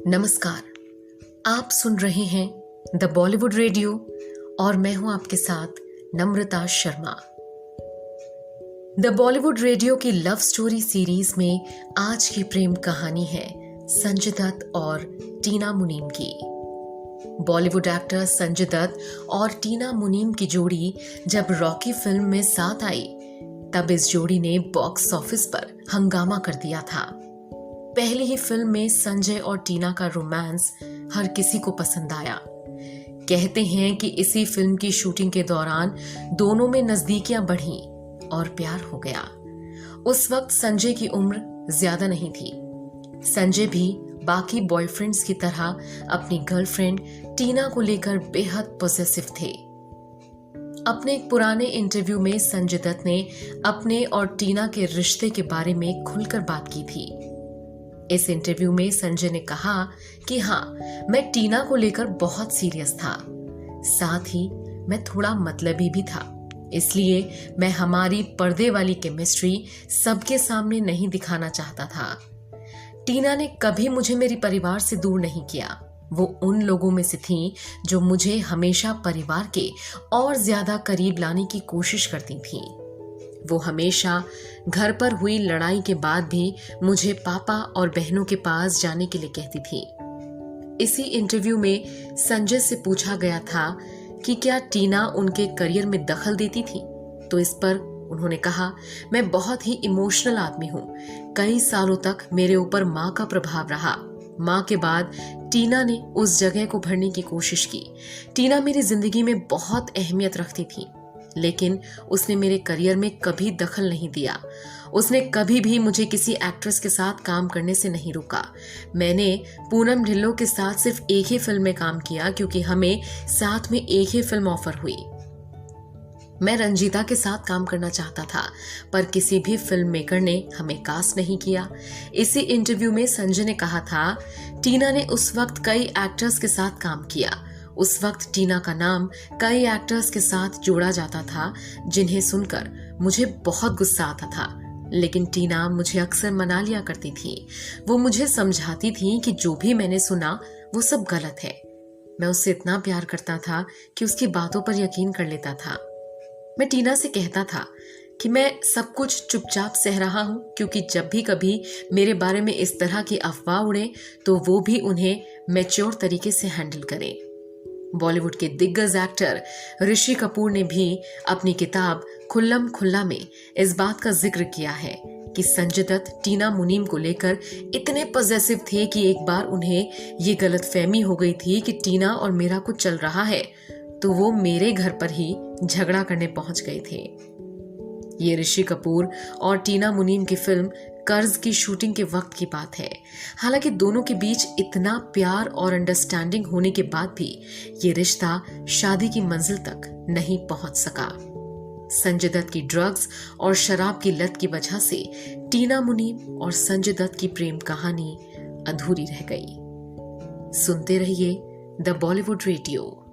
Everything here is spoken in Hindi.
नमस्कार, आप सुन रहे हैं द बॉलीवुड रेडियो और मैं हूं आपके साथ नम्रता शर्मा। द बॉलीवुड रेडियो की लव स्टोरी सीरीज में आज की प्रेम कहानी है संजय दत्त और टीना मुनीम की। बॉलीवुड एक्टर संजय दत्त और टीना मुनीम की जोड़ी जब रॉकी फिल्म में साथ आई तब इस जोड़ी ने बॉक्स ऑफिस पर हंगामा कर दिया था। पहली ही फिल्म में संजय और टीना का रोमांस हर किसी को पसंद आया। कहते हैं कि इसी फिल्म की शूटिंग के दौरान दोनों में नजदीकियां बढ़ी और प्यार हो गया। उस वक्त संजय की उम्र ज्यादा नहीं थी। संजय भी बाकी बॉयफ्रेंड्स की तरह अपनी गर्लफ्रेंड टीना को लेकर बेहद पॉसेसिव थे। अपने एक पुराने इंटरव्यू में संजय दत्त ने अपने और टीना के रिश्ते के बारे में खुलकर बात की थी। इस इंटरव्यू में संजय ने कहा कि हाँ, मैं टीना को लेकर बहुत सीरियस था, साथ ही मैं थोड़ा मतलबी भी था, इसलिए मैं हमारी पर्दे वाली केमिस्ट्री सबके सामने नहीं दिखाना चाहता था। टीना ने कभी मुझे मेरे परिवार से दूर नहीं किया। वो उन लोगों में से थी जो मुझे हमेशा परिवार के और ज्यादा करीब लाने की कोशिश करती थी। वो हमेशा घर पर हुई लड़ाई के बाद भी मुझे पापा और बहनों के पास जाने के लिए कहती थी। इसी इंटरव्यू में संजय से पूछा गया था कि क्या टीना उनके करियर में दखल देती थी, तो इस पर उन्होंने कहा, मैं बहुत ही इमोशनल आदमी हूँ। कई सालों तक मेरे ऊपर माँ का प्रभाव रहा। माँ के बाद टीना ने उस जगह को भरने की कोशिश की। टीना मेरी जिंदगी में बहुत अहमियत रखती थी, लेकिन उसने मेरे करियर में कभी दखल नहीं दिया। उसने कभी भी मुझे किसी एक्ट्रेस के साथ काम करने से नहीं रोका। मैंने पूनम ढिल्लों के साथ सिर्फ एक ही फिल्म में काम किया क्योंकि हमें साथ में एक ही फिल्म ऑफर हुई। मैं रंजीता के साथ काम करना चाहता था, पर किसी भी फिल्म मेकर ने हमें कास्ट नहीं किया। इसी इंटरव्यू में संजय ने कहा था, टीना ने उस वक्त कई एक्टर्स के साथ काम किया। उस वक्त टीना का नाम कई एक्टर्स के साथ जोड़ा जाता था, जिन्हें सुनकर मुझे बहुत गुस्सा आता था, लेकिन टीना मुझे अक्सर मना लिया करती थी। वो मुझे समझाती थी कि जो भी मैंने सुना वो सब गलत है। मैं उससे इतना प्यार करता था कि उसकी बातों पर यकीन कर लेता था। मैं टीना से कहता था कि मैं सब कुछ चुपचाप सह रहा हूँ, क्योंकि जब भी कभी मेरे बारे में इस तरह की अफवाह उड़े तो वो भी उन्हें मैच्योर तरीके से हैंडल करे। बॉलीवुड के दिग्गज एक्टर ऋषि कपूर ने भी अपनी किताब खुल्लम खुल्ला में इस बात का जिक्र किया है कि संजय दत्त टीना मुनीम को लेकर इतने पॉसेसिव थे कि एक बार उन्हें ये गलतफहमी हो गई थी कि टीना और मेरा कुछ चल रहा है, तो वो मेरे घर पर ही झगड़ा करने पहुंच गए थे। ये ऋषि कपूर और टीना मुनीम की फिल्म कर्ज की शूटिंग के वक्त की बात है। हालांकि दोनों के बीच इतना प्यार और अंडरस्टैंडिंग होने के बाद भी ये रिश्ता शादी की मंजिल तक नहीं पहुंच सका। संजय दत्त की ड्रग्स और शराब की लत की वजह से टीना मुनीम और संजय दत्त की प्रेम कहानी अधूरी रह गई। सुनते रहिए द बॉलीवुड रेडियो।